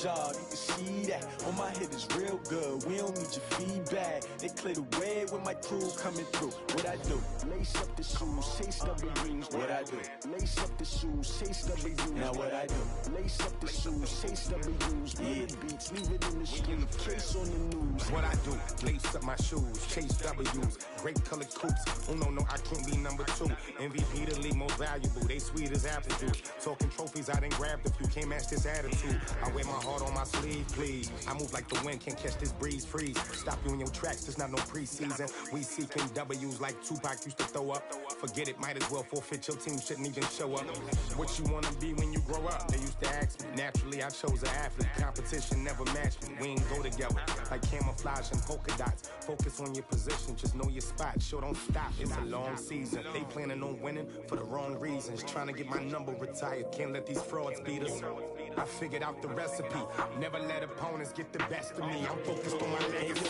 Job, you can see that. On my hit is real good. We don't need your feedback. They clear the way with my crew coming through. What I do? Lace up the shoes, chase W's. What I do? Lace up the shoes, chase W's. Now what I do? Lace up the shoes, chase W's. Yeah, beats, leave it in the street. Case on the news. What I do? Lace up my shoes, chase W's. Great colored coops. Oh no, I can't be number 2. MVP the league most valuable. They sweet as apple juice. Talking trophies, I done grabbed a few. Can't match this attitude. I wear my heart on my sleeve, please. I move like the wind, can't catch this breeze, freeze. Stop you in your tracks, there's not no preseason. We seeking W's like Tupac used to throw up. Forget it, might as well forfeit. Your team shouldn't even show up. What you wanna be when you grow up? They used to ask me. Naturally, I chose an athlete. Competition never matched me. We ain't go together like camouflage and polka dots. Focus on your position, just know your spot. Sure, don't stop, it's a long season. They planning on winning for the wrong reasons. Trying to get my number retired. Can't let these frauds beat us. I figured out the recipe. Never let opponents get the best of me. I'm focused on my legacy.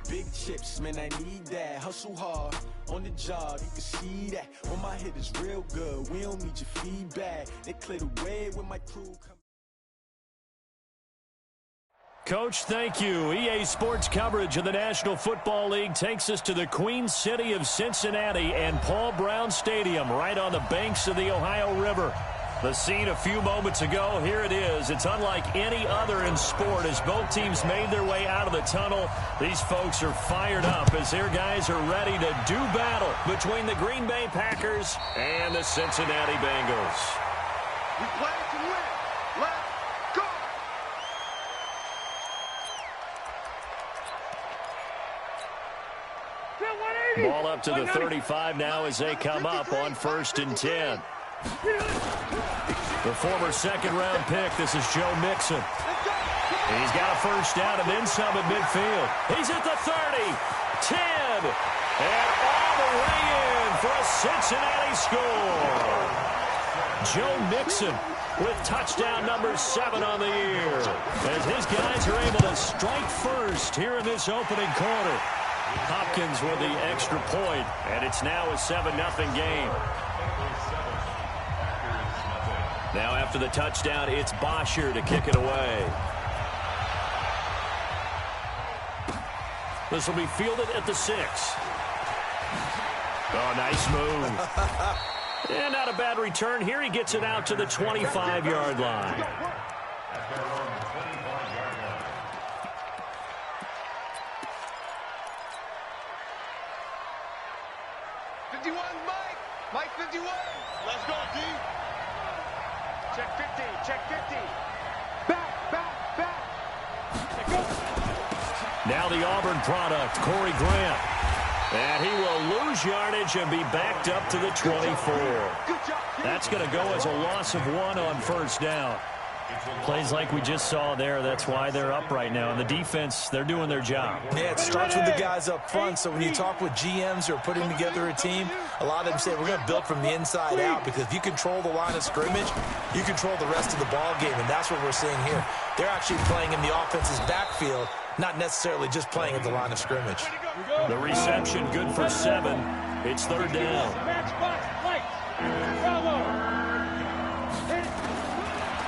Big chips, man, I need that. Hustle hard on the job, you can see that. On my hit is real good. We don't need your feedback. They clear the way with my crew come. Coach, thank you. EA Sports coverage of the National Football League takes us to the Queen City of Cincinnati and Paul Brown Stadium right on the banks of the Ohio River. The scene a few moments ago, here it is. It's unlike any other in sport as both teams made their way out of the tunnel. These folks are fired up as their guys are ready to do battle between the Green Bay Packers and the Cincinnati Bengals. We play to win. Let's go! Ball up to the 35 now as they come up on 1st and 10. The former second-round pick, this is Joe Mixon. He's got a first down and then some at midfield. He's at the 30, 10, and all the way in for a Cincinnati score. Joe Mixon with touchdown number 7 on the year as his guys are able to strike first here in this opening quarter. Hopkins with the extra point, and it's now a 7-0 game. Now after the touchdown, it's Bosher to kick it away. This will be fielded at the 6. Oh, nice move. And not a bad return here. He gets it out to the 25-yard line. Mike 51. Let's go, D. Check 50. Check 50. Back. Now the Auburn product, Corey Grant. And he will lose yardage and be backed up to the 24. That's going to go as a loss of 1 on 1st down. Plays like we just saw there, that's why they're up right now. And the defense, they're doing their job. Yeah, it starts with the guys up front. So when you talk with GMs who are putting together a team, a lot of them say we're going to build from the inside out, because if you control the line of scrimmage, you control the rest of the ball game, and that's what we're seeing here. They're actually playing in the offense's backfield, not necessarily just playing at the line of scrimmage. The reception good for 7. It's 3rd down.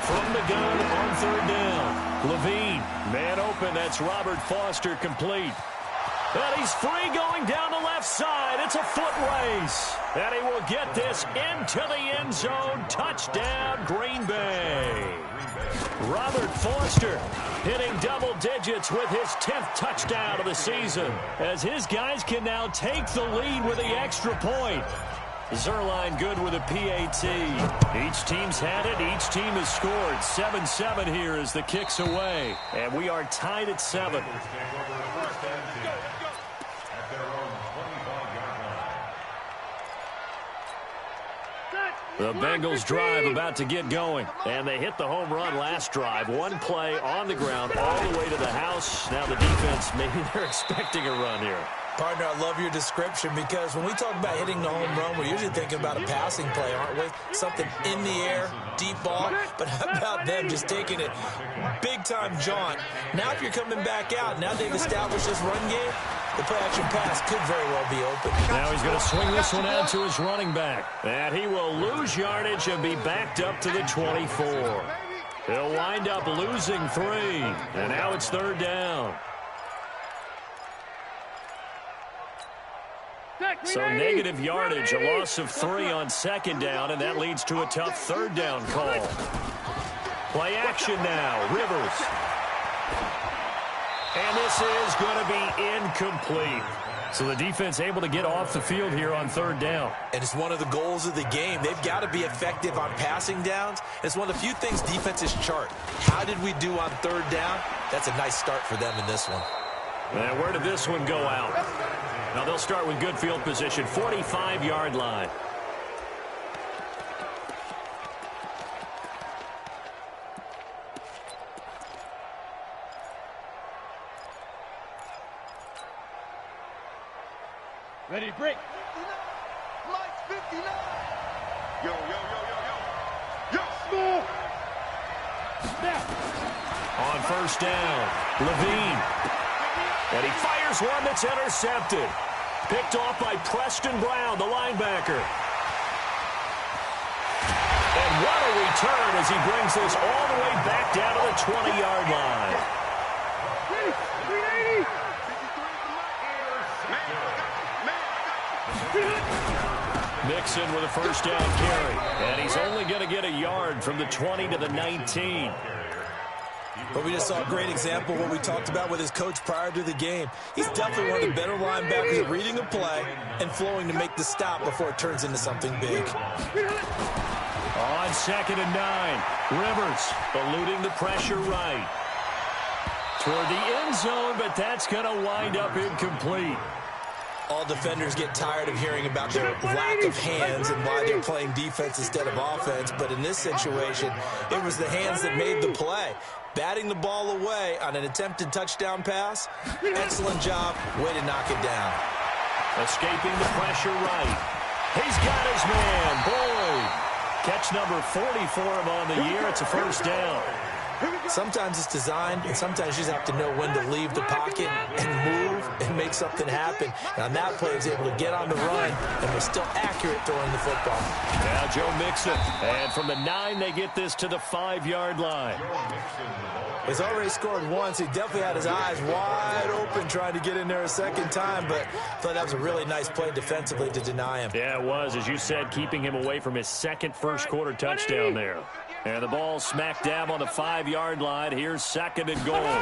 From the gun on 3rd down. Levine, man open. That's Robert Foster complete. And he's free going down the left side. It's a foot race. And he will get this into the end zone. Touchdown, Green Bay. Robert Foster hitting double digits with his 10th touchdown of the season, as his guys can now take the lead with the extra point. Zerline good with a PAT. Each team's had it. Each team has scored. 7-7 here as the kick's away. And we are tied at 7. The Bengals drive about to get going. And they hit the home run last drive. One play on the ground all the way to the house. Now the defense, maybe they're expecting a run here. Partner, I love your description, because when we talk about hitting the home run, we're usually thinking about a passing play, aren't we? Something in the air, deep ball. But how about them just taking it big-time jaunt? Now if you're coming back out, now they've established this run game, the play-action pass could very well be open. Now he's going to swing this one out to his running back. And he will lose yardage and be backed up to the 24. He'll wind up losing 3. And now it's 3rd down. So negative yardage, a loss of 3 on 2nd down, and that leads to a tough 3rd down call. Play action now, Rivers. And this is going to be incomplete. So the defense able to get off the field here on 3rd down. And it's one of the goals of the game. They've got to be effective on passing downs. It's one of the few things defenses chart. How did we do on 3rd down? That's a nice start for them in this one. And where did this one go out? Now they'll start with good field position, 45-yard line. Ready, break. 59. Mike's 59. Yo, yo, yo, yo, yo. Yo, small. Snap. On 1st down, Levine. And he fires one that's intercepted. Picked off by Preston Brown, the linebacker. And what a return as he brings this all the way back down to the 20-yard line. 380. Mixon with a 1st down carry. And he's only going to get a yard from the 20 to the 19. But we just saw a great example of what we talked about with his coach prior to the game. He's definitely one of the better linebackers at reading a play and flowing to make the stop before it turns into something big. On 2nd and 9, Rivers eluding the pressure right. Toward the end zone, but that's going to wind up incomplete. All defenders get tired of hearing about their lack of hands and why they're playing defense instead of offense. But in this situation, it was the hands that made the play. Batting the ball away on an attempted touchdown pass. Excellent job. Way to knock it down. Escaping the pressure right. He's got his man, Boyd. Catch number 40 for him on the year. It's a 1st down. Sometimes it's designed, and sometimes you just have to know when to leave the pocket and move and make something happen. And on that play, he was able to get on the run and was still accurate throwing the football. Now Joe Mixon. And from the 9, they get this to the 5-yard line. He's already scored once. He definitely had his eyes wide open trying to get in there a 2nd time, but I thought that was a really nice play defensively to deny him. Yeah, it was, as you said, keeping him away from his 2nd first-quarter touchdown there. And the ball smack dab on the 5-yard line. Here's 2nd and goal.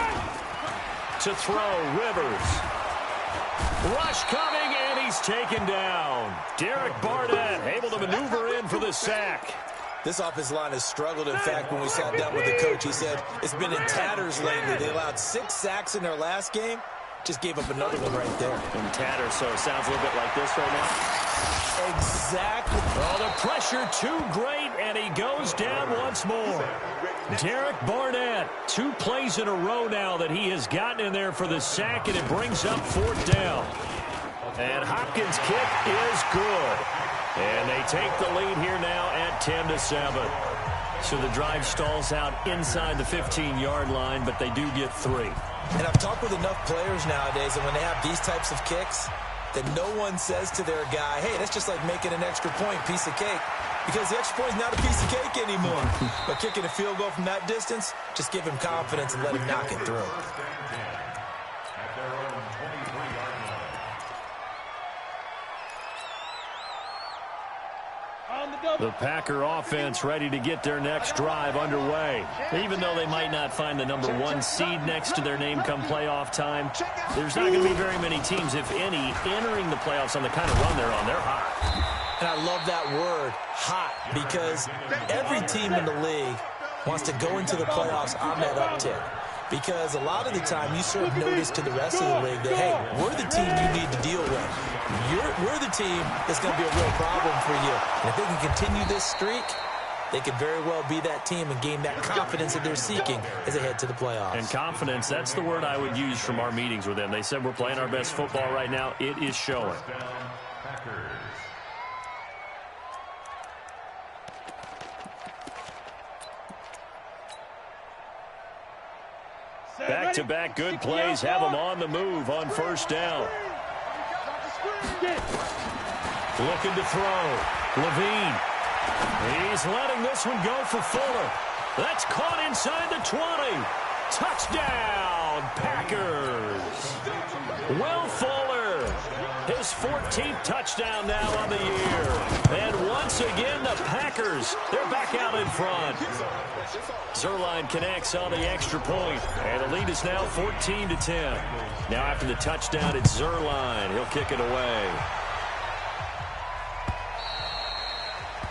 To throw, Rivers. Rush coming, and he's taken down. Derek Barnett able to maneuver in for the sack. This offensive line has struggled. In fact, when we sat down with the coach, he said it's been in tatters lately. They allowed 6 sacks in their last game. Just gave up another one right there. In tatters, so it sounds a little bit like this right now. Exactly. Oh, the pressure too great, and he goes down once more. Derek Barnett, 2 plays in a row now that he has gotten in there for the sack, and it brings up 4th down. And Hopkins' kick is good. And they take the lead here now at 10-7. So the drive stalls out inside the 15-yard line, but they do get 3. And I've talked with enough players nowadays, and when they have these types of kicks, that no one says to their guy, hey, that's just like making an extra point, piece of cake. Because the extra point is not a piece of cake anymore. But kicking a field goal from that distance, just give him confidence and let him knock it through. The Packer offense ready to get their next drive underway. Even though they might not find the number 1 seed next to their name come playoff time, there's not going to be very many teams, if any, entering the playoffs on the kind of run they're on. They're hot. And I love that word, hot, because every team in the league wants to go into the playoffs on that uptick. Because a lot of the time you sort of notice to the rest of the league that, hey, we're the team you need to deal with. We're the team that's going to be a real problem for you. And if they can continue this streak, they could very well be that team and gain that confidence that they're seeking as they head to the playoffs. And confidence, that's the word I would use from our meetings with them. They said we're playing our best football right now. It is showing. Back-to-back good plays have them on the move on 1st down. Looking to throw. Levine. He's letting this one go for Fuller. That's caught inside the 20. Touchdown, Packers. Will Fuller, his 14th touchdown now on the year. And once again, the Packers, they're back out in front. Zuerlein connects on the extra point, and the lead is now 14-10. Now after the touchdown, it's Zuerlein. He'll kick it away.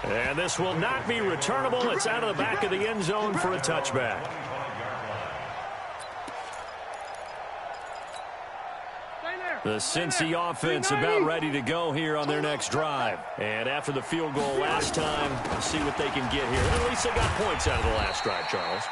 And this will not be returnable. It's out of the back of the end zone for a touchback. The Cincy offense about ready to go here on their next drive. And after the field goal last time, we'll see what they can get here. At least they got points out of the last drive, Charles.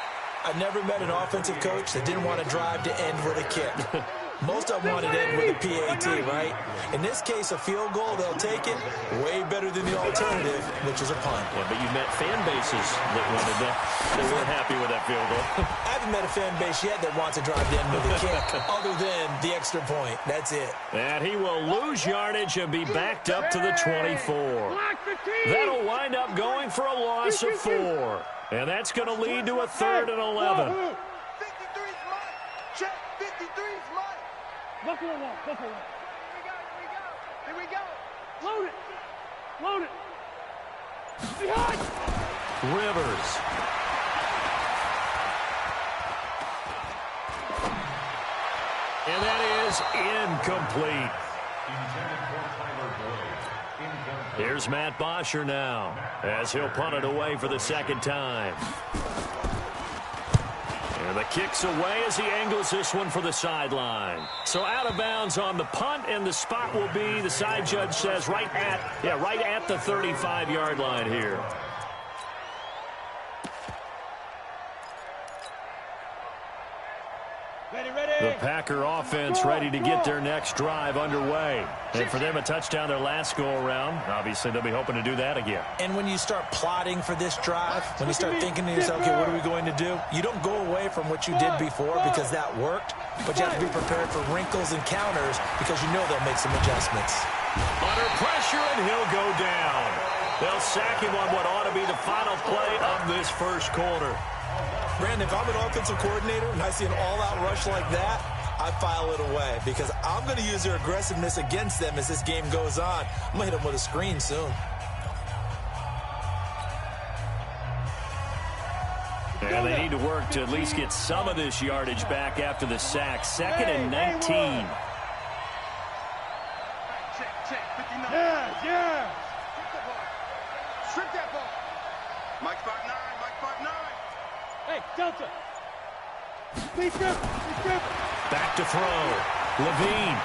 I've never met an offensive coach that didn't want to drive to end with a kick. Most of them wanted to end with a PAT, right? In this case, a field goal, they'll take it. Way better than the alternative, which is a punt. Yeah, but you met fan bases that wanted that. They weren't happy with that field goal. I haven't met a fan base yet that wants to drive to end with a kick, other than the extra point. That's it. And he will lose yardage and be backed up to the 24. That'll wind up going for a loss of 4. And that's going to lead to a 3rd and 11. 53's mine. Check. 53's mine. Go for a walk. Go for a walk. Here we go. Load it. Load it. Behind. Rivers. And that is incomplete. Here's Matt Bosher now as he'll punt it away for the second time. And the kick's away as he angles this one for the sideline. So out of bounds on the punt, and the spot will be, the side judge says, right at the 35-yard line here. The Packer offense ready to get their next drive underway. And for them, a touchdown their last go-around. Obviously, they'll be hoping to do that again. And when you start plotting for this drive, when you start thinking to yourself, okay, what are we going to do? You don't go away from what you did before because that worked, but you have to be prepared for wrinkles and counters because you know they'll make some adjustments. Under pressure, and he'll go down. They'll sack him on what ought to be the final play of this first quarter. Brandon, if I'm an offensive coordinator and I see an all-out rush like that, I file it away because I'm going to use their aggressiveness against them as this game goes on. I'm going to hit them with a screen soon. And they need to work to at least get some of this yardage back after the sack. 2nd and 19. Check. 59. Yeah. Strip that ball. Mike 5'9". Mike 5'9". Hey, Delta. Be strip. Back to throw. Levine.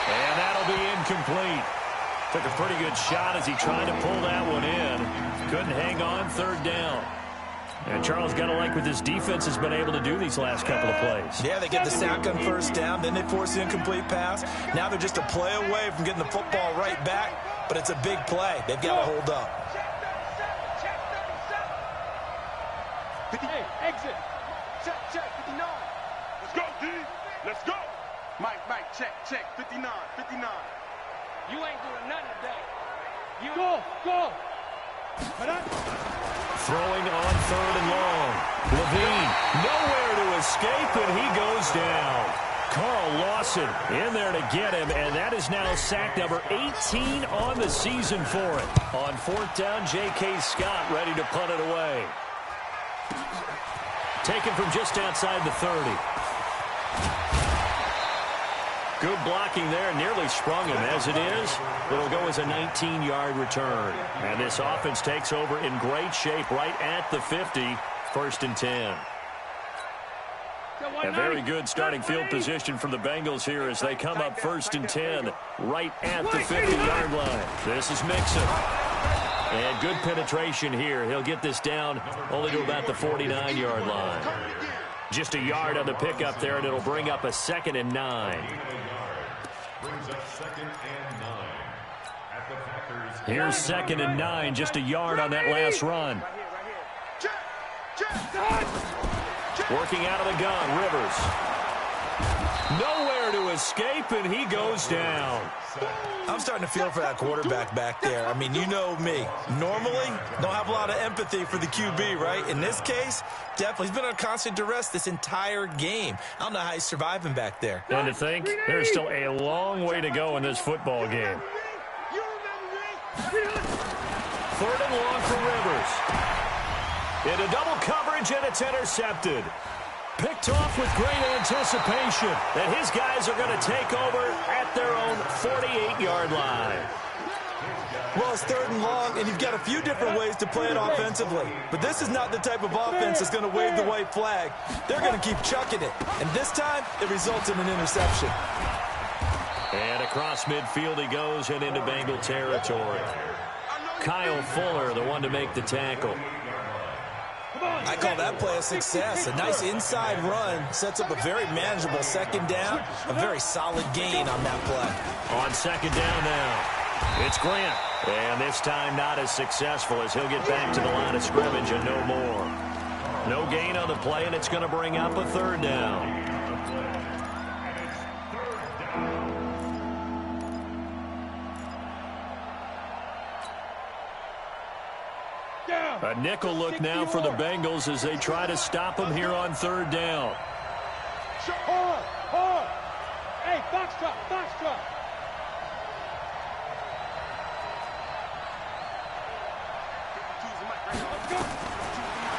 And that'll be incomplete. Took a pretty good shot as he tried to pull that one in. Couldn't hang on, 3rd down. And Charles got to like what this defense has been able to do these last couple of plays. Yeah, they get the sack on 1st down, then they force the incomplete pass. Now they're just a play away from getting the football right back, but it's a big play. They've got to hold up. Hey, exit. Check. 59. Let's go, D. Let's go. Mike, check. 59. You ain't doing nothing today. Go. Throwing on 3rd and long. Levine, nowhere to escape, and he goes down. Carl Lawson in there to get him, and that is now sack number 18 on the season for it. On 4th down, J.K. Scott ready to punt it away. Taken from just outside the 30. Good blocking there, nearly sprung him. As it is, it'll go as a 19-yard return. And this offense takes over in great shape right at the 50, 1st and 10. A very good starting field position for the Bengals here as they come up 1st and 10 right at the 50-yard line. This is Mixon. And good penetration here. He'll get this down only to about the 49-yard line. Just a yard on the pickup there, and it'll bring up a 2nd and 9. Here's 2nd and 9, just a yard on that last run. Working out of the gun, Rivers. Nowhere to escape, and he goes down. I'm starting to feel for that quarterback back there. I mean, you know me. Normally, don't have a lot of empathy for the QB, right? In this case, definitely. He's been under constant duress this entire game. I don't know how he's surviving back there. And to think, there's still a long way to go in this football game. 3rd and long for Rivers. Into double coverage, and it's intercepted. Picked off with great anticipation. And his guys are going to take over at their own 48-yard line. Well, it's 3rd and long, and you've got a few different ways to play it offensively. But this is not the type of offense that's going to wave the white flag. They're going to keep chucking it. And this time, it results in an interception. And across midfield he goes and into Bengal territory. Kyle Fuller, the one to make the tackle. I call that play a success. A nice inside run sets up a very manageable 2nd down. A very solid gain on that play. On 2nd down now, it's Grant. And this time not as successful as he'll get back to the line of scrimmage and no more. No gain on the play, and it's going to bring up a 3rd down. A nickel look now for the Bengals as they try to stop him here on 3rd down. Hard. Hey, box truck.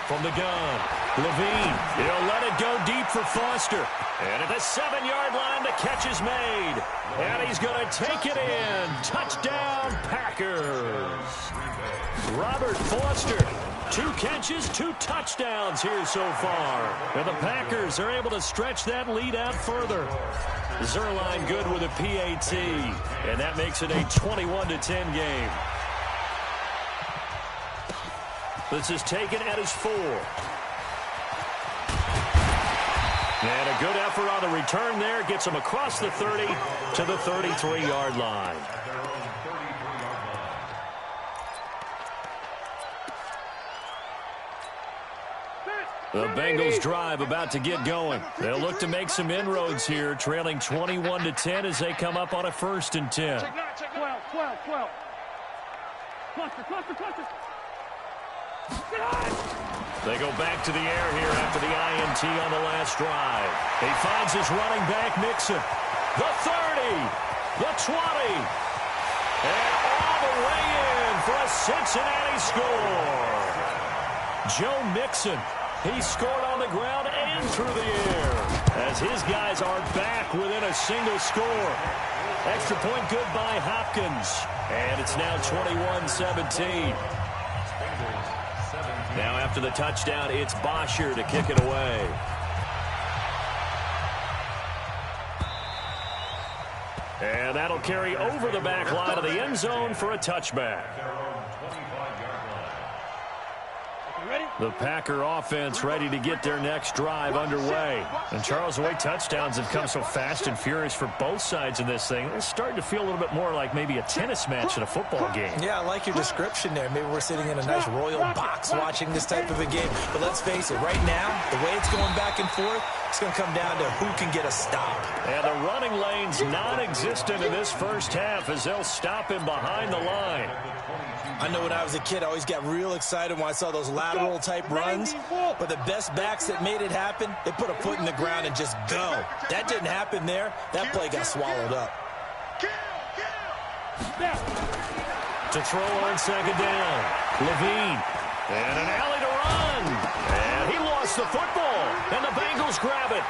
From the gun, Levine. He'll let it go deep for Foster. And at the 7-yard line, the catch is made. And he's going to take it in. Touchdown, Packers. Robert Foster, 2 catches, 2 touchdowns here so far. And the Packers are able to stretch that lead out further. Zerline good with a PAT. And that makes it a 21-10 game. This is taken at his 4. And a good effort on the return there. Gets him across the 30 to the 33-yard line. The Bengals drive about to get going. They'll look to make some inroads here, trailing 21-10 as they come up on a 1st and 10. 12. Cluster. They go back to the air here after the INT on the last drive. He finds his running back, Mixon. The 30, the 20, and all the way in for a Cincinnati score. Joe Mixon. He scored on the ground and through the air as his guys are back within a single score. Extra point good by Hopkins. And it's now 21-17. Now after the touchdown, it's Bosher to kick it away. And that'll carry over the back line of the end zone for a touchback. The Packer offense ready to get their next drive underway. And Charles, the way touchdowns have come so fast and furious for both sides in this thing, it's starting to feel a little bit more like maybe a tennis match in a football game. Yeah, I like your description there. Maybe we're sitting in a nice royal box watching this type of a game. But let's face it, right now, the way it's going back and forth, it's going to come down to who can get a stop. And the running lane's non-existent in this first half as they'll him behind the line. I know when I was a kid, I always got real excited when I saw those lateral-type runs. But the best backs that made it happen, they put a foot in the ground and just go. That didn't happen there. That play got swallowed up. To throw on 2nd down, Levine. And an alley to run. And he lost the football. And the Bengals grab it.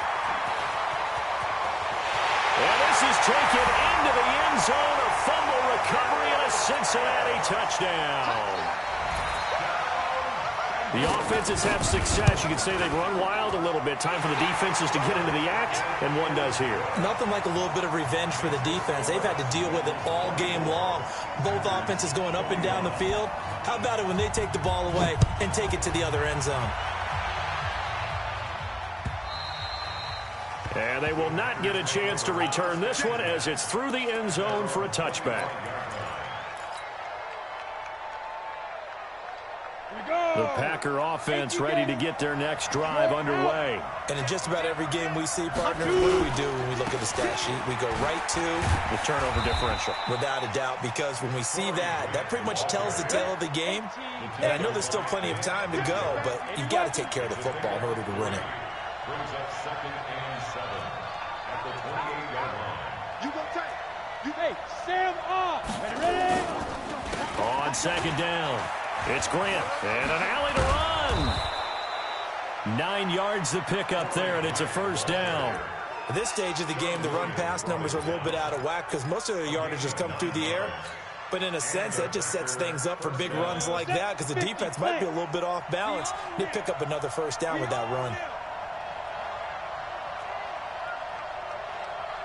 And this is taken into the end zone. A fumble recovery and a Cincinnati touchdown. The offenses have success. You could say they've run wild a little bit. Time for the defenses to get into the act, and one does here. Nothing like a little bit of revenge for the defense. They've had to deal with it all game long. Both offenses going up and down the field. How about it when they take the ball away and take it to the other end zone? And they will not get a chance to return this one as it's through the end zone for a touchback. The Packer offense ready to get their next drive underway. And in just about every game we see, partners, what do when we look at the stat sheet? We go right to the turnover differential. Without a doubt, because when we see that, that pretty much tells the tale of the game. And I know there's still plenty of time to go, but you've got to take care of the football in order to win it. Brings up 2nd and 7 at the 28-yard line. You go tight. Hey, Sam off. Ready? On 2nd down, it's Grant. And an alley to run. 9 yards to pick up there, and it's a 1st down. At this stage of the game, the run-pass numbers are a little bit out of whack because most of the yardage has come through the air. But in a sense, that just sets things up for big runs like that because the defense might be a little bit off balance. They pick up another 1st down with that run.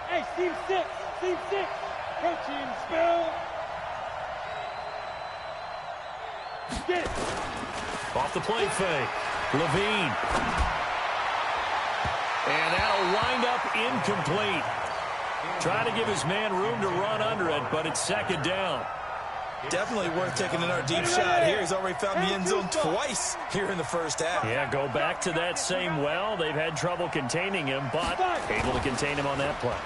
Hey, Team 6. Team 6. Coaching spell. Get it. Off the play fake. Levine. And that'll wind up incomplete. Trying to give his man room to run under it, but it's 2nd down. Definitely worth taking another deep shot here. He's already found the end zone twice here in the 1st half. Yeah, go back to that same well. They've had trouble containing him, but able to contain him on that play.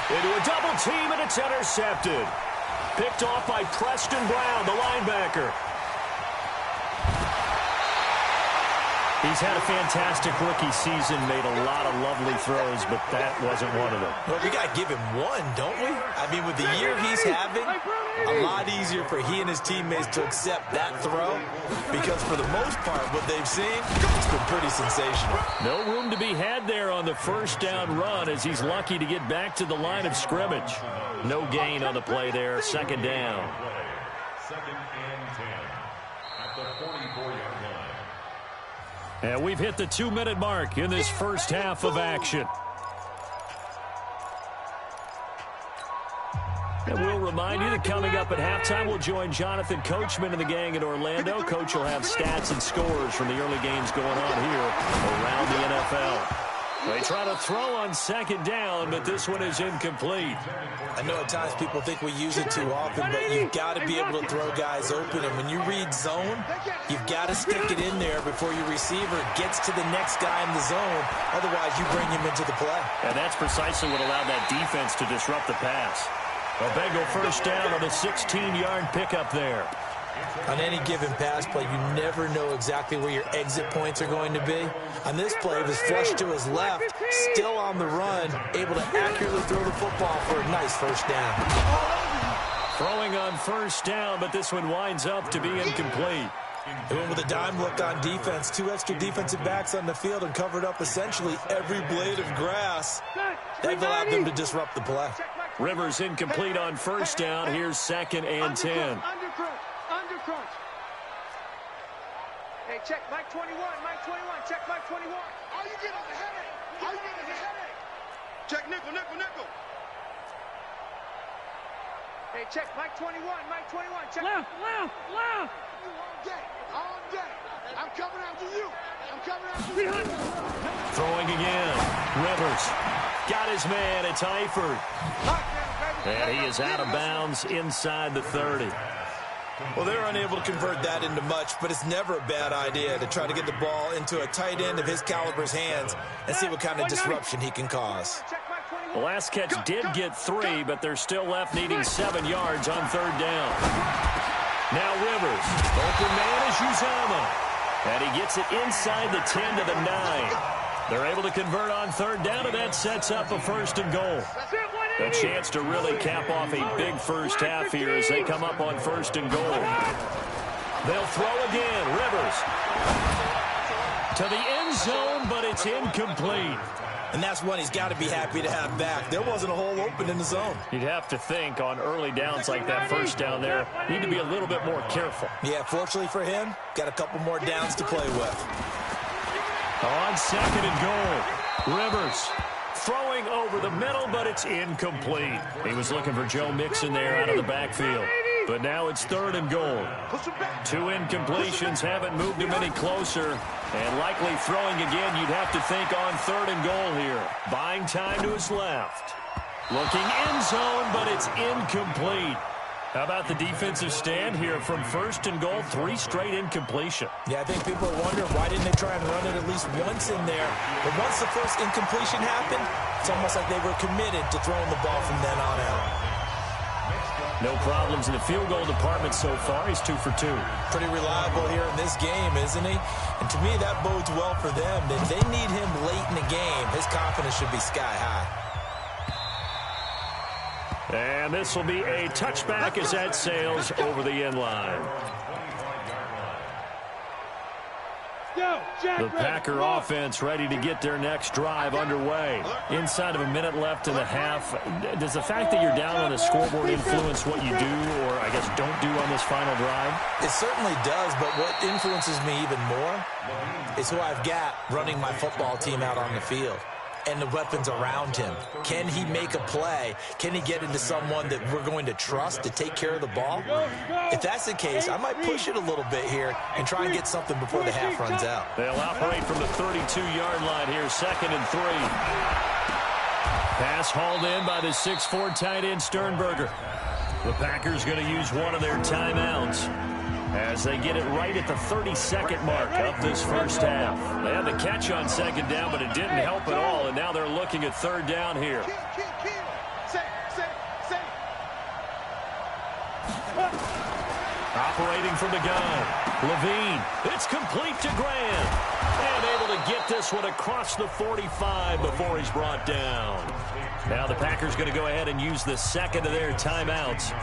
Into a double team, and it's intercepted. Picked off by Preston Brown, the linebacker. He's had a fantastic rookie season, made a lot of lovely throws, but that wasn't one of them. Well, we got to give him one, don't we? I mean, with the year he's having, a lot easier for he and his teammates to accept that throw because for the most part, what they've seen, it's been pretty sensational. No room to be had there on the 1st down run as he's lucky to get back to the line of scrimmage. No gain on the play there, 2nd down. 2nd and 10 at the 44-yard line. And we've hit the 2-minute mark in this 1st half of action. And we'll remind you that coming up at halftime, we'll join Jonathan Coachman and the gang in Orlando. Coach will have stats and scores from the early games going on here around the NFL. They try to throw on 2nd down, but this one is incomplete. I know at times people think we use it too often, but you've got to be able to throw guys open. And when you read zone, you've got to stick it in there before your receiver gets to the next guy in the zone. Otherwise, you bring him into the play. And that's precisely what allowed that defense to disrupt the pass. A Bengal 1st down on a 16-yard pickup there. On any given pass play, you never know exactly where your exit points are going to be. On this play, it was flushed to his left, still on the run, able to accurately throw the football for a nice 1st down. Throwing on 1st down, but this one winds up to be incomplete. They went with a dime look on defense, 2 extra defensive backs on the field and covered up essentially every blade of grass. They've allowed them to disrupt the play. Rivers incomplete on 1st down. Here's 2nd and 10. Undercrunch. Hey, check Mike 21. Mike 21. Check Mike 21. All you get is a headache. All you get is a headache. Check nickel. Hey, check Mike 21. Mike 21. Check. You Left. all day. I'm coming after you. Throwing again. Rivers got his man. It's Eifert. And he is out of bounds inside the 30. Well, they're unable to convert that into much, but it's never a bad idea to try to get the ball into a tight end of his caliber's hands and see what kind of disruption he can cause. The last catch did get 3, but they're still left needing 7 yards on 3rd down. Now Rivers. Open man is Uzama. And he gets it inside the 10 to the 9. They're able to convert on 3rd down, and that sets up a 1st and goal. A chance to really cap off a big 1st half here as they come up on 1st and goal. They'll throw again. Rivers to the end zone, but it's incomplete. And that's one he's got to be happy to have back. There wasn't a hole open in the zone. You'd have to think on early downs like that 1st down there, need to be a little bit more careful. Yeah, fortunately for him, got a couple more downs to play with. On 2nd and goal, Rivers throwing over the middle, but it's incomplete. He was looking for Joe Mixon there out of the backfield. But now it's 3rd and goal. 2 incompletions haven't moved him any closer. And likely throwing again, you'd have to think on 3rd and goal here. Buying time to his left. Looking end zone, but it's incomplete. How about the defensive stand here from 1st and goal, 3 straight incompletion? Yeah, I think people are wondering why didn't they try and run it at least once in there. But once the first incompletion happened, it's almost like they were committed to throwing the ball from then on out. No problems in the field goal department so far. He's 2 for 2. Pretty reliable here in this game, isn't he? And to me, that bodes well for them. If they need him late in the game, his confidence should be sky high. And this will be a touchback as that sails over the end line. The Packer offense ready to get their next drive underway. Inside of a minute left in the half. Does the fact that you're down on the scoreboard influence what you do, or I guess don't do on this final drive? It certainly does, but what influences me even more is who I've got running my football team out on the field and the weapons around him. Can he make a play? Can he get into someone that we're going to trust to take care of the ball? If that's the case, I might push it a little bit here and try and get something before the half runs out. They'll operate from the 32-yard line here, 2nd and 3. Pass hauled in by the 6'4" tight end Sternberger. The Packers going to use one of their timeouts as they get it right at the 32nd mark of this first half. They had the catch on 2nd down, but it didn't help at all, and now they're looking at 3rd down here. Operating from the gun, Levine. It's complete to Grant. And able to get this one across the 45 before he's brought down. Now the Packers going to go ahead and use the 2nd of their timeouts,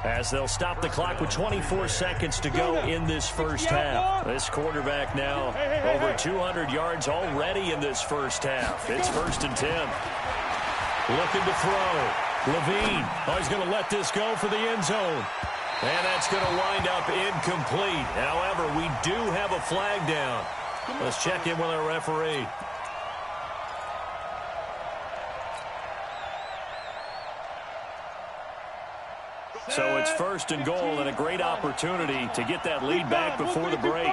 as they'll stop the clock with 24 seconds to go in this first half. This quarterback now over 200 yards already in this first half. It's 1st and 10. Looking to throw. Levine. Oh, he's going to let this go for the end zone. And that's going to wind up incomplete. However, we do have a flag down. Let's check in with our referee. So it's 1st and goal and a great opportunity to get that lead back before the break.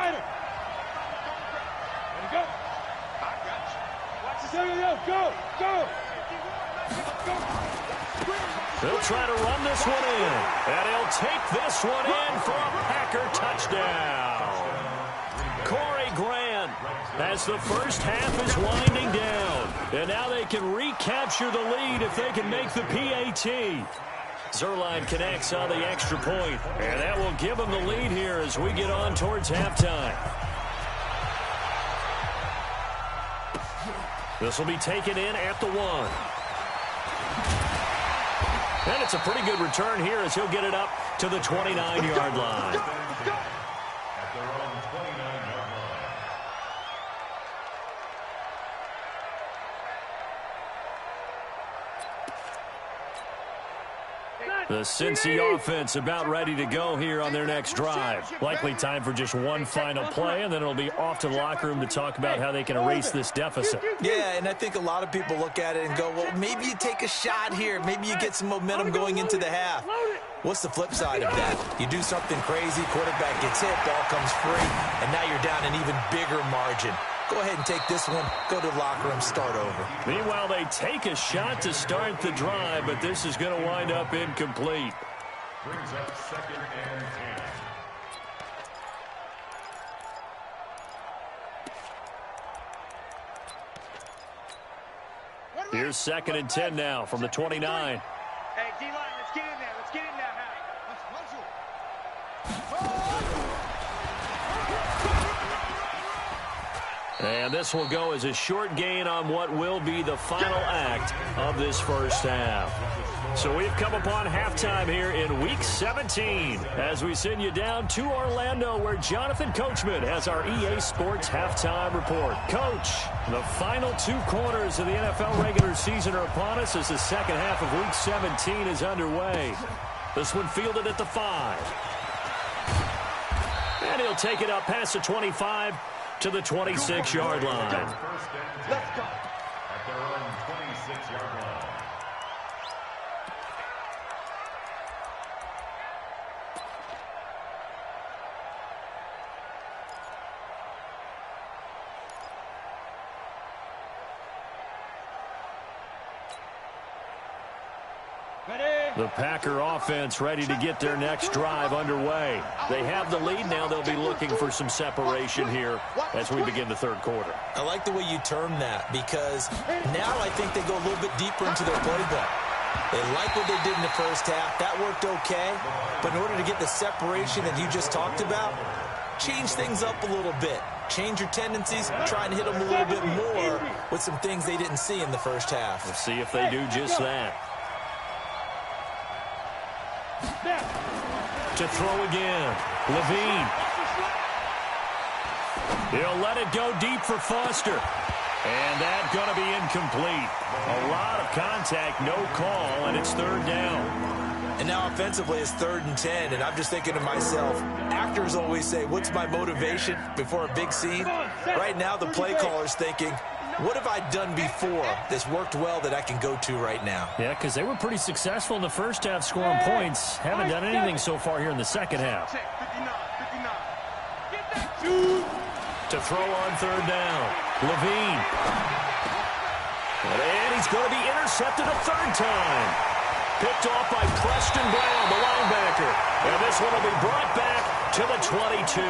They'll try to run this one in, and he'll take this one in for a Packer touchdown. Corey Grant, as the first half is winding down, and now they can recapture the lead if they can make the PAT. Zerline connects on the extra point, and that will give them the lead here as we get on towards halftime. This will be taken in at the 1. And it's a pretty good return here as he'll get it up to the 29-yard line. The Cincy offense about ready to go here on their next drive. Likely time for just one final play, and then it'll be off to the locker room to talk about how they can erase this deficit. Yeah, and I think a lot of people look at it and go, well, maybe you take a shot here. Maybe you get some momentum going into the half. What's the flip side of that? You do something crazy, quarterback gets hit, ball comes free, and now you're down an even bigger margin. Go ahead and take this one, go to the locker room, start over. Meanwhile, they take a shot to start the drive, but this is going to wind up incomplete. Brings up 2nd and 10. Here's 2nd and 10 now from the 29. Hey, D-line, let's get in there. Let's get in there, And this will go as a short gain on what will be the final act of this first half. So we've come upon halftime here in Week 17 as we send you down to Orlando, where Jonathan Coachman has our EA Sports Halftime Report. Coach, the final 2 quarters of the NFL regular season are upon us as the second half of Week 17 is underway. This one fielded at the 5. And he'll take it up past the 25 to the 26-yard line. Let's go. At their own 26-yard line. Ready? The Packer offense ready to get their next drive underway. They have the lead now. They'll be looking for some separation here as we begin the third quarter. I like the way you term that, because now I think they go a little bit deeper into their playbook. They like what they did in the first half. That worked okay. But in order to get the separation that you just talked about, change things up a little bit. Change your tendencies, try and hit them a little bit more with some things they didn't see in the first half. We'll see if they do just that. To throw again, Levine. He'll let it go deep for Foster. And that's going to be incomplete. A lot of contact, no call, and it's third down. And now offensively it's 3rd and 10, and I'm just thinking to myself, actors always say, what's my motivation before a big scene? Right now the play caller's thinking, what have I done before that's worked well that I can go to right now? Yeah, because they were pretty successful in the first half scoring points. Haven't done anything so far here in the second half. To throw on third down, Levine. And he's going to be intercepted a third time. Picked off by Preston Brown, the linebacker. And this one will be brought back to the 22.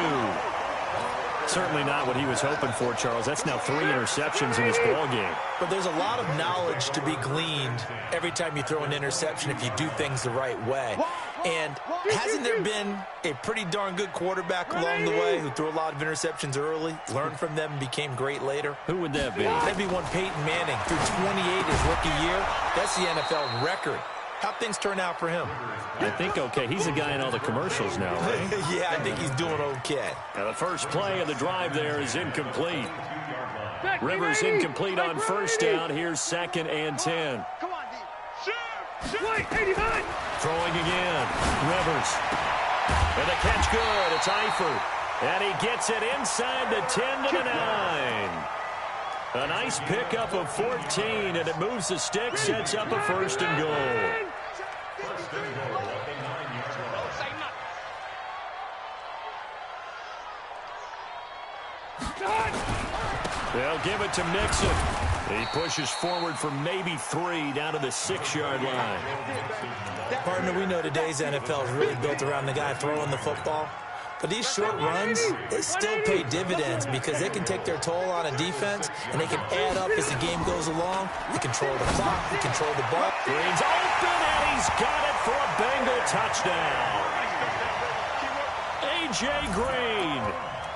Certainly not what he was hoping for, Charles. That's now 3 interceptions in this ball game. But there's a lot of knowledge to be gleaned every time you throw an interception if you do things the right way. And hasn't there been a pretty darn good quarterback along the way who threw a lot of interceptions early, learned from them, and became great later? Who would that be? That'd be one Peyton Manning. Threw 28 his rookie year. That's the NFL record. How'd things turn out for him? I think okay. He's a guy in all the commercials now, right? Yeah, I think he's doing okay. Now the first play of the drive there is incomplete. Rivers incomplete on first down. Here's 2nd and 10. Come on, D. Shoot! 89! Throwing again. Rivers. And the catch good. It's Eifert. And he gets it inside the 10 to the 9. A nice pickup of 14, and it moves the stick, sets up a 1st and goal. They'll give it to Mixon. He pushes forward for maybe 3 down to the 6-yard line. Partner, we know today's NFL is really built around the guy throwing the football. But these short runs, they still pay dividends because they can take their toll on a defense, and they can add up as the game goes along. They control the clock. They control the ball. Green's open, and he's got it for a Bengal touchdown. A.J. Green,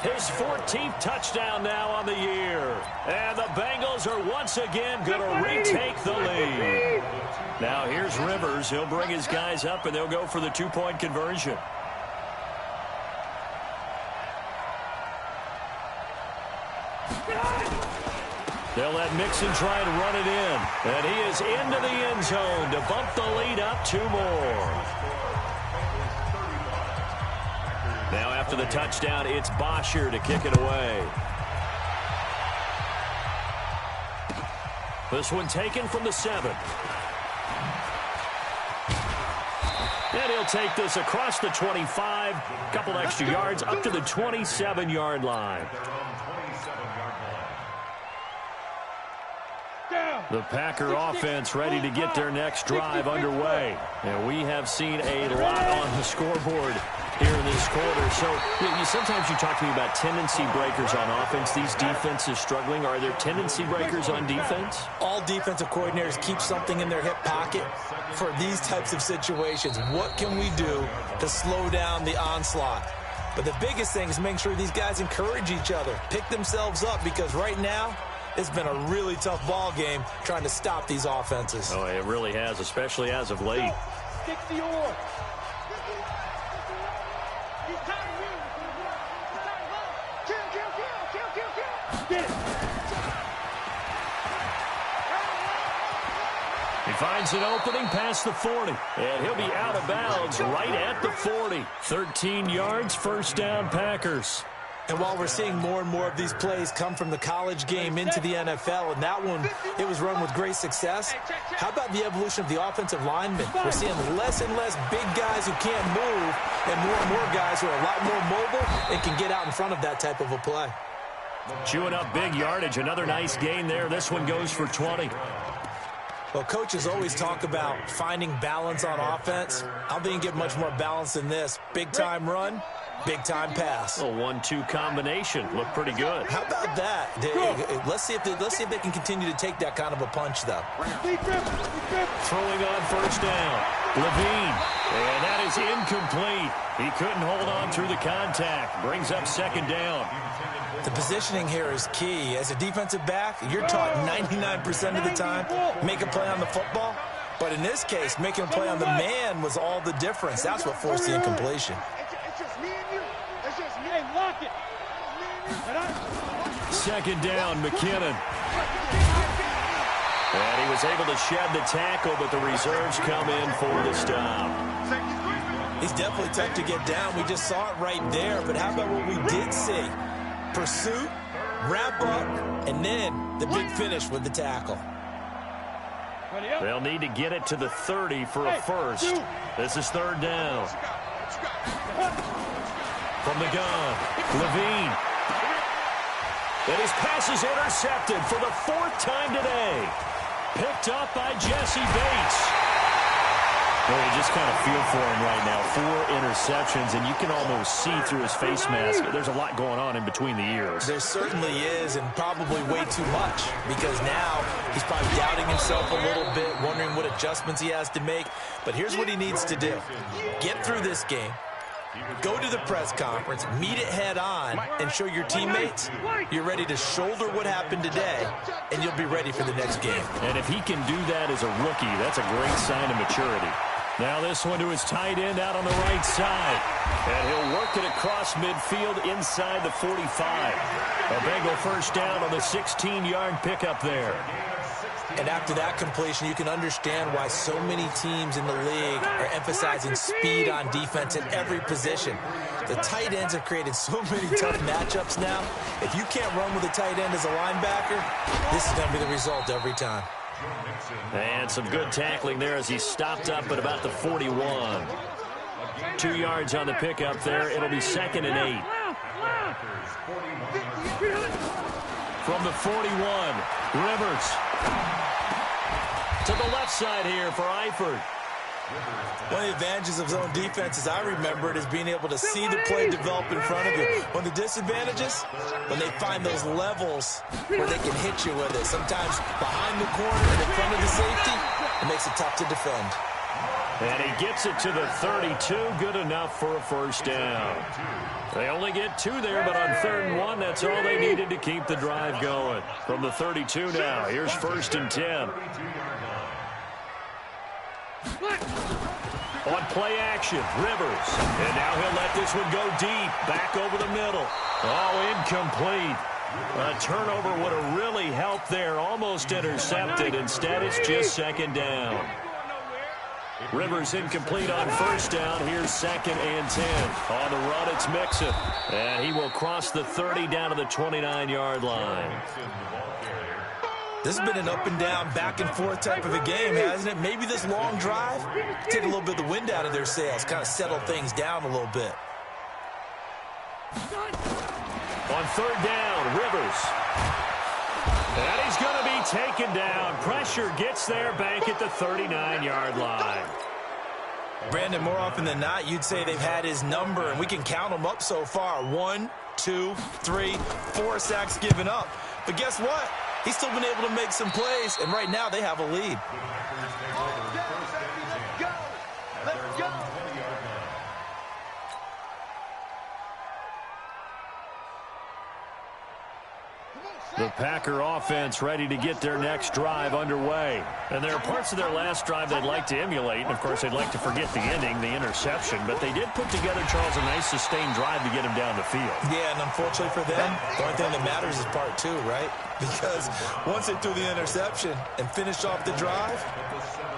his 14th touchdown now on the year. And the Bengals are once again going to retake the lead. Now here's Rivers. He'll bring his guys up, and they'll go for the 2-point conversion. They'll let Mixon try and run it in. And he is into the end zone to bump the lead up 2 more. Now after the touchdown, it's Bosher to kick it away. This one taken from the 7. And he'll take this across the 25. A couple extra yards up to the 27-yard line. The Packer offense ready to get their next drive underway. And we have seen a lot on the scoreboard here in this quarter. So sometimes you talk to me about tendency breakers on offense. These defenses struggling. Are there tendency breakers on defense? All defensive coordinators keep something in their hip pocket for these types of situations. What can we do to slow down the onslaught? But the biggest thing is make sure these guys encourage each other, pick themselves up, because right now, it's been a really tough ball game trying to stop these offenses. Oh, it really has, especially as of late. Stick the oar. Get it. He finds an opening past the 40. And he'll be out of bounds right at the 40. 13 yards, 1st down Packers. And while we're seeing more and more of these plays come from the college game into the NFL, and that one, it was run with great success, how about the evolution of the offensive linemen? We're seeing less and less big guys who can't move and more guys who are a lot more mobile and can get out in front of that type of a play. Chewing up big yardage. Another nice gain there. This one goes for 20. Well, coaches always talk about finding balance on offense. I don't think you get much more balance than this. Big-time run, big-time pass. A 1-2 combination. Looked pretty good. How about that? Let's see if they can continue to take that kind of a punch, though. Throwing on first down. Levine. And that is incomplete. He couldn't hold on through the contact. Brings up second down. The positioning here is key. As a defensive back, you're taught 99% of the time, make a play on the football. But in this case, making a play on the man was all the difference. That's what forced the incompletion. It's just me and you. It's just me. Hey, lock it. Second down, McKinnon. And he was able to shed the tackle, but the reserves come in for the stop. He's definitely tough to get down. We just saw it right there. But how about what we did see? Pursuit, wrap up, and then the big finish with the tackle. They'll need to get it to the 30 for a first. This is third down. From the gun, Levine. And his pass is intercepted for the fourth time today. Picked up by Jesse Bates. Well, you just kind of feel for him right now. 4 interceptions, and you can almost see through his face mask. There's a lot going on in between the ears. There certainly is, and probably way too much, because now he's probably doubting himself a little bit, wondering what adjustments he has to make. But here's what he needs to do. Get through this game. Go to the press conference, meet it head on, and show your teammates you're ready to shoulder what happened today, and you'll be ready for the next game. And if he can do that as a rookie, that's a great sign of maturity. Now this one to his tight end out on the right side. And he'll work it across midfield inside the 45. A Bengal first down on the 16-yard pickup there. And after that completion, you can understand why so many teams in the league are emphasizing speed on defense at every position. The tight ends have created so many tough matchups now. If you can't run with a tight end as a linebacker, this is going to be the result every time. And some good tackling there as he stopped up at about the 41. 2 yards on the pickup there. It'll be 2nd and 8. From the 41, Rivers. To the left side here for Eifert. One of the advantages of zone defense, as I remember it, is being able to see the play develop in front of you. One of the disadvantages, when they find those levels where they can hit you with it. Sometimes behind the corner and in front of the safety, it makes it tough to defend. And he gets it to the 32, good enough for a first down. They only get 2 there, but on 3rd and 1, that's all they needed to keep the drive going. From the 32 now, here's 1st and 10. On play action, Rivers. And now he'll let this one go deep, back over the middle. Oh, incomplete. A turnover would have really helped there, almost intercepted. Instead, it's just 2nd down. Rivers incomplete on first down. Here's 2nd and 10. On the run, it's Mixon. And he will cross the 30 down to the 29-yard line. This has been an up and down, back and forth type of a game, hasn't it? Maybe this long drive, take a little bit of the wind out of their sails, kind of settle things down a little bit. On 3rd down, Rivers. And he's going to be taken down. Pressure gets there, back at the 39-yard line. Brandon, more often than not, you'd say they've had his number, and we can count them up so far. 1, 2, 3, 4 sacks given up. But guess what? He's still been able to make some plays, and right now they have a lead. Let's go. The Packer offense ready to get their next drive underway. And there are parts of their last drive they'd like to emulate. And, of course, they'd like to forget the ending, the interception. But they did put together, Charles, a nice sustained drive to get him down the field. Yeah, and unfortunately for them, the only thing that matters is part 2, right? Because once they threw the interception and finished off the drive,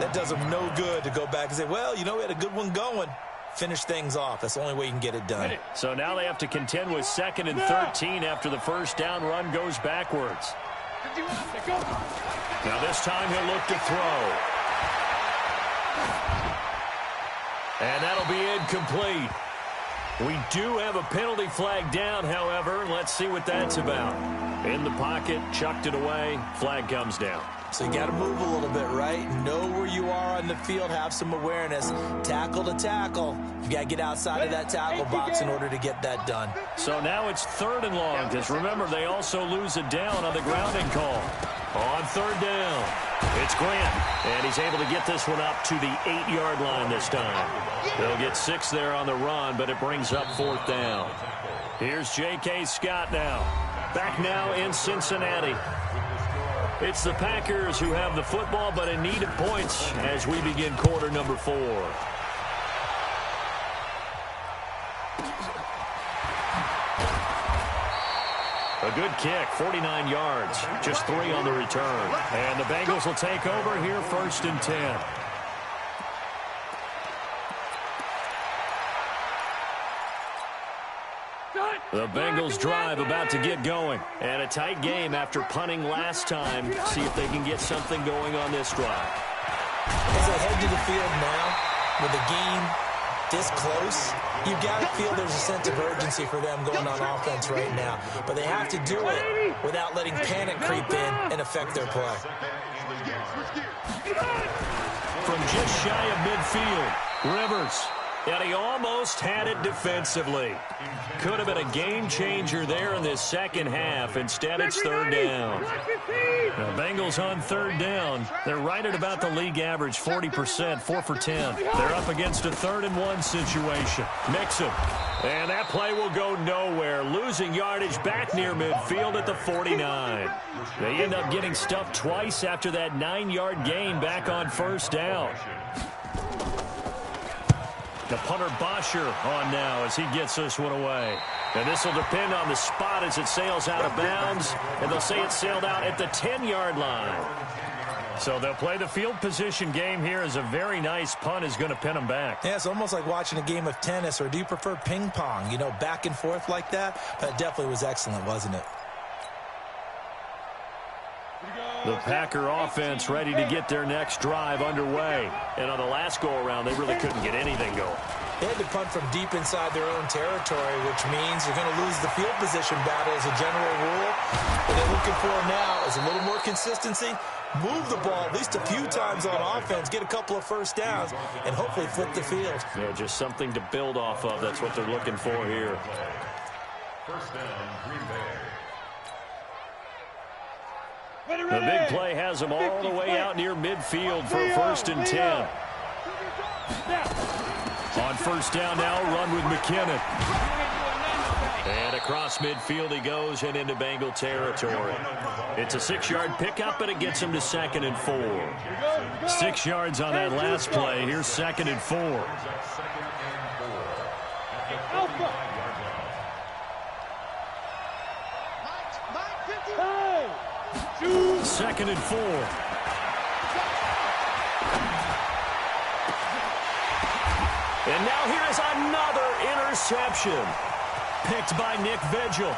that does them no good to go back and say, well, you know, we had a good one going. Finish things off. That's the only way you can get it done. So now they have to contend with 2nd and 13 after the first down run goes backwards. Now this time he'll look to throw. And that'll be incomplete. We do have a penalty flag down, however. Let's see what that's about. In the pocket, chucked it away. Flag comes down. So you got to move a little bit, right? Know where you are on the field, have some awareness. Tackle to tackle. You got to get outside of that tackle box in order to get that done. So now it's 3rd and long, because remember, they also lose a down on the grounding call. On 3rd down, it's Grant, and he's able to get this one up to the 8-yard line this time. They'll get 6 there on the run, but it brings up 4th down. Here's J.K. Scott now. Back now in Cincinnati. It's the Packers who have the football, but in need of points as we begin quarter number 4. A good kick, 49 yards, just 3 on the return. And the Bengals will take over here 1st and 10. The Bengals drive about to get going. And a tight game after punting last time. See if they can get something going on this drive. As they head to the field now, with the game this close, you got to feel there's a sense of urgency for them going on offense right now. But they have to do it without letting panic creep in and affect their play. From just shy of midfield, Rivers. And he almost had it defensively. Could have been a game changer there in this second half. Instead, it's 3rd down. The Bengals on 3rd down. They're right at about the league average, 40%, 4 for 10. They're up against a 3rd and 1 situation. Mixon. And that play will go nowhere. Losing yardage back near midfield at the 49. They end up getting stuffed twice after that 9-yard gain back on 1st down. The punter Bosher on now as he gets this one away. And this will depend on the spot as it sails out of bounds. And they'll say it sailed out at the 10-yard line. So they'll play the field position game here as a very nice punt is going to pin them back. Yeah, it's almost like watching a game of tennis, or do you prefer ping pong? You know, back and forth like that? That definitely was excellent, wasn't it? The Packer offense ready to get their next drive underway. And on the last go-around, they really couldn't get anything going. They had to punt from deep inside their own territory, which means you're going to lose the field position battle as a general rule. What they're looking for now is a little more consistency, move the ball at least a few times on offense, get a couple of 1st downs, and hopefully flip the field. Yeah, just something to build off of. That's what they're looking for here. 1st down, Green Bay. The big play has them all the way out near midfield for 1st and 10. On 1st down now, run with McKinnon. And across midfield he goes and into Bengal territory. It's a 6-yard pickup, and it gets him to 2nd and 4. 6 yards on that last play. Here's 2nd and 4. Second and 4. And now here is another interception. Picked by Nick Vigil.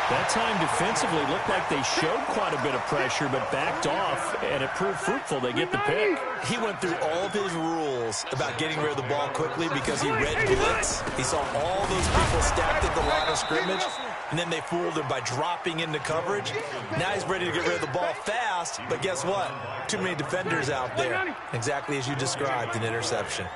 That time defensively looked like they showed quite a bit of pressure, but backed off, and it proved fruitful. They get the pick. He went through all of his rules about getting rid of the ball quickly because he read blitz. He saw all those people stacked at the line of scrimmage, and then they fooled him by dropping into coverage. Now he's ready to get rid of the ball fast, but guess what? Too many defenders out there. Exactly as you described, an interception.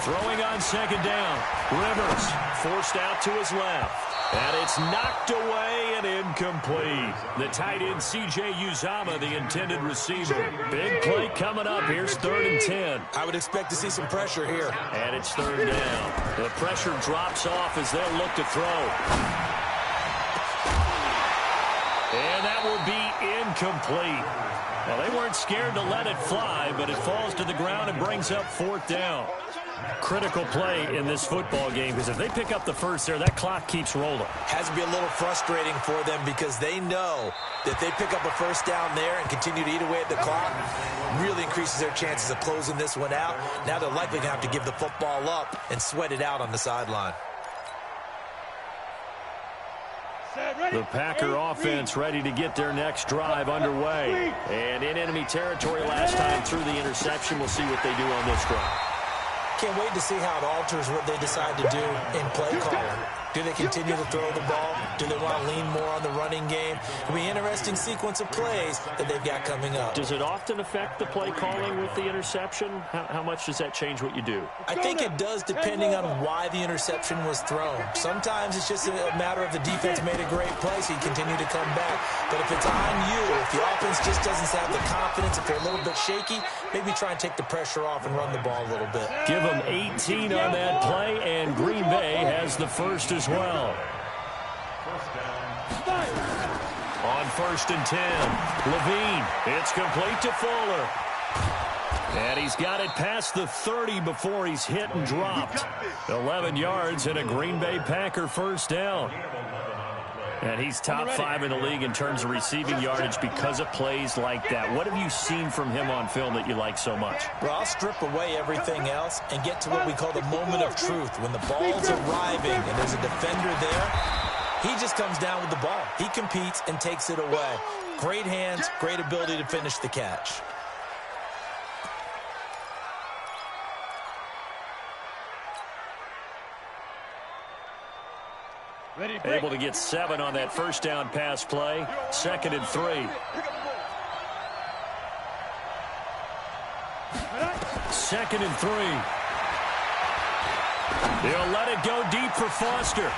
Throwing on 2nd down. Rivers forced out to his left. And it's knocked away and incomplete. The tight end C.J. Uzama, the intended receiver. Big play coming up. Here's 3rd and 10. I would expect to see some pressure here. And it's 3rd down. The pressure drops off as they'll look to throw. And that will be incomplete. Well, they weren't scared to let it fly, but it falls to the ground and brings up 4th down. Critical play in this football game, because if they pick up the first there, that clock keeps rolling. Has to be a little frustrating for them because they know that they pick up a 1st down there and continue to eat away at the clock, really increases their chances of closing this one out. Now they're likely going to have to give the football up and sweat it out on the sideline. The Packer offense ready to get their next drive underway. And in enemy territory last time through the interception. We'll see what they do on this drive. Can't wait to see how it alters what they decide to do in play calling. Do they continue to throw the ball? Do they want to lean more on the running game? It'll be an interesting sequence of plays that they've got coming up. Does it often affect the play calling with the interception? How much does that change what you do? I think it does, depending on why the interception was thrown. Sometimes it's just a matter of the defense made a great play, so you continue to come back. But if it's on you, if the offense just doesn't have the confidence, if they're a little bit shaky, maybe try and take the pressure off and run the ball a little bit. Give them 18 on that play, and Green Bay has the first as well. On 1st and 10, Levine. It's complete to Fuller. And he's got it past the 30 before he's hit and dropped. 11 yards and a Green Bay Packer first down. And he's top 5 in the league in terms of receiving yardage because of plays like that. What have you seen from him on film that you like so much? Well, I'll strip away everything else and get to what we call the moment of truth. When the ball's arriving and there's a defender there, he just comes down with the ball. He competes and takes it away. Great hands, great ability to finish the catch. Able to get 7 on that first down pass play. 2nd and 3. 2nd and 3. They'll let it go deep for Foster.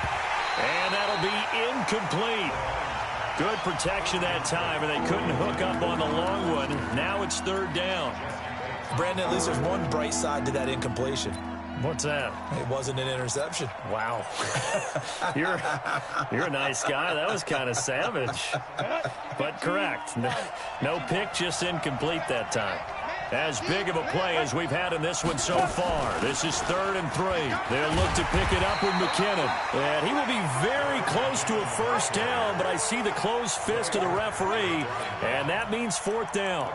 And that'll be incomplete. Good protection that time, and they couldn't hook up on the long one. Now it's 3rd down. Brandon, at least there's one bright side to that incompletion. What's that? It wasn't an interception. Wow. You're a nice guy. That was kind of savage. But correct. No pick, just incomplete that time. As big of a play as we've had in this one so far. This is 3rd and 3. They'll look to pick it up with McKinnon. And he will be very close to a first down, but I see the closed fist of the referee, and that means 4th down.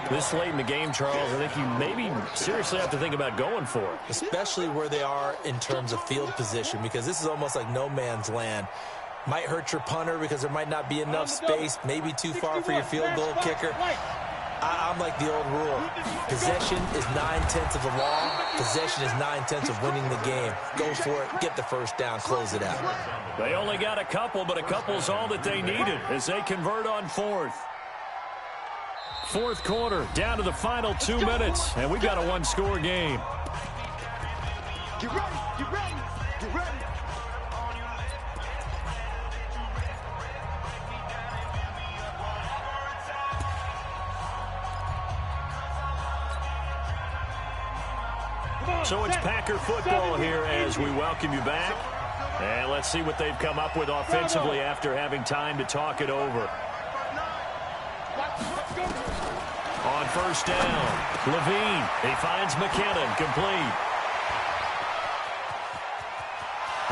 This late in the game, Charles, I think you maybe seriously have to think about going for it. Especially where they are in terms of field position, because this is almost like no man's land. Might hurt your punter because there might not be enough space, maybe too far for your field goal kicker. I'm like the old rule. Possession is 9/10 of the law. Possession is 9/10 of winning the game. Go for it. Get the first down. Close it out. They only got a couple, but a couple's all that they needed as they convert on 4th. 4th quarter, down to the final 2 minutes, and we've got a one-score game. Get ready, get ready, get ready. So it's Packer football here as we welcome you back. And let's see what they've come up with offensively after having time to talk it over. On 1st down, Levine. He finds McKinnon, complete.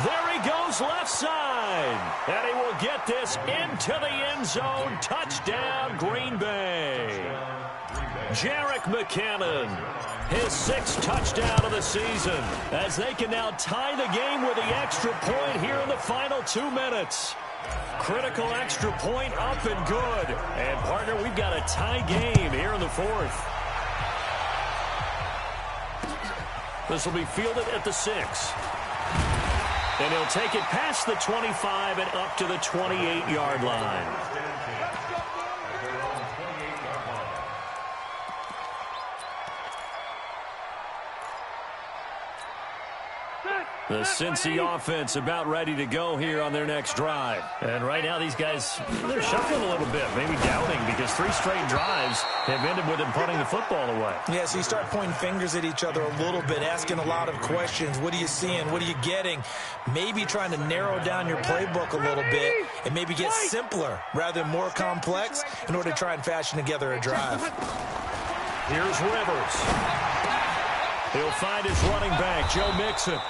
There he goes left side. And he will get this into the end zone. Touchdown, Green Bay. Jerick McKinnon, his 6th touchdown of the season, as they can now tie the game with the extra point here in the final 2 minutes. Critical extra point up and good. And, partner, we've got a tie game here in the 4th. This will be fielded at the 6. And he'll take it past the 25 and up to the 28-yard line. The Cincy offense about ready to go here on their next drive. And right now these guys, they're shuffling a little bit, maybe doubting, because 3 straight drives have ended with them punting the football away. Yeah, so you start pointing fingers at each other a little bit, asking a lot of questions. What are you seeing? What are you getting? Maybe trying to narrow down your playbook a little bit and maybe get simpler rather than more complex in order to try and fashion together a drive. Here's Rivers. He'll find his running back, Joe Mixon.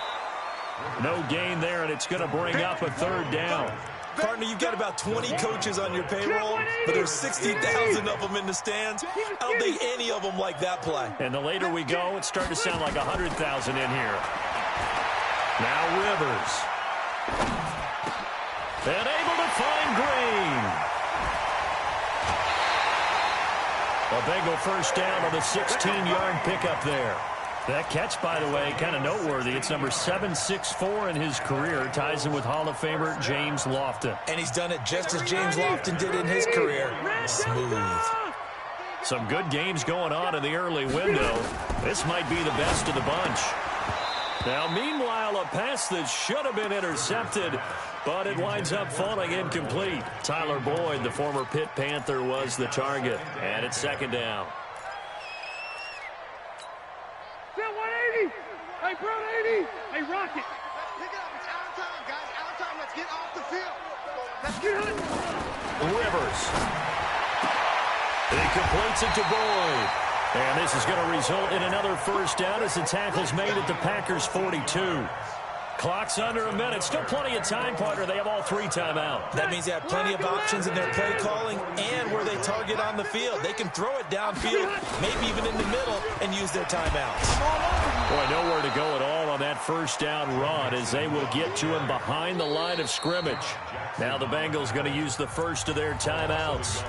No gain there, and it's going to bring up a 3rd down. Partner, you've got about 20 coaches on your payroll, but there's 60,000 of them in the stands. I don't think any of them like that play. And the later we go, it's starting to sound like 100,000 in here. Now Rivers. And able to find Green. A Bengal first down on the 16-yard pickup there. That catch, by the way, kind of noteworthy. It's number 764 in his career. Ties him with Hall of Famer James Lofton. And he's done it just as James Lofton did in his career. Smooth. Some good games going on in the early window. This might be the best of the bunch. Now, meanwhile, a pass that should have been intercepted, but it winds up falling incomplete. Tyler Boyd, the former Pitt Panther, was the target. And it's second down. Hey, bro, 80. Hey, Rocket. Pick it up. It's out of time, guys. Out of time. Let's get off the field. Let's get it. Rivers. He completes it to Boyd. And this is going to result in another first down as the tackle's made at the Packers' 42. Clock's under a minute. Still plenty of time, partner. They have all 3 timeouts. That means they have plenty of options in their play calling and where they target on the field. They can throw it downfield, maybe even in the middle, and use their timeouts. Boy, nowhere to go at all on that first down run as they will get to him behind the line of scrimmage. Now the Bengals going to use the first of their timeouts,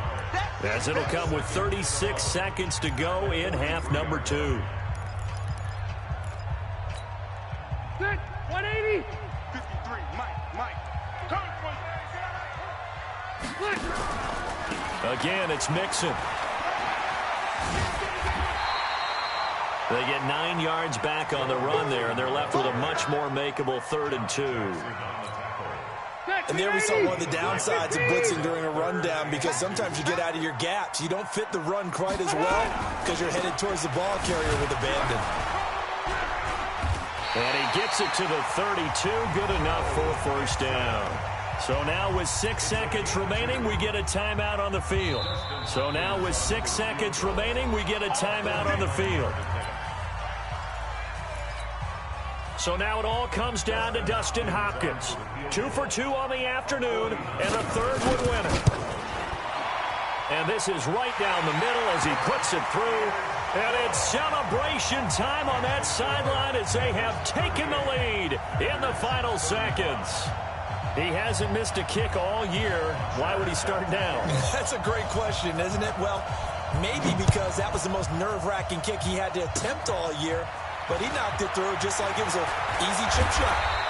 as it'll come with 36 seconds to go in half number 2. 180. 53. Mike. Again, it's Mixon. They get 9 yards back on the run there, and they're left with a much more makeable 3rd and 2. And there we saw one of the downsides of blitzing during a rundown, because sometimes you get out of your gaps. You don't fit the run quite as well because you're headed towards the ball carrier with abandon. And he gets it to the 32. Good enough for a first down. So now with 6 seconds remaining, we get a timeout on the field. So now it all comes down to Dustin Hopkins. 2 for 2 on the afternoon, and a third would win it. And this is right down the middle as he puts it through. And it's celebration time on that sideline as they have taken the lead in the final seconds. He hasn't missed a kick all year. Why would he start now? That's a great question, isn't it? Well, maybe because that was the most nerve-wracking kick he had to attempt all year, but he knocked it through just like it was an easy chip shot.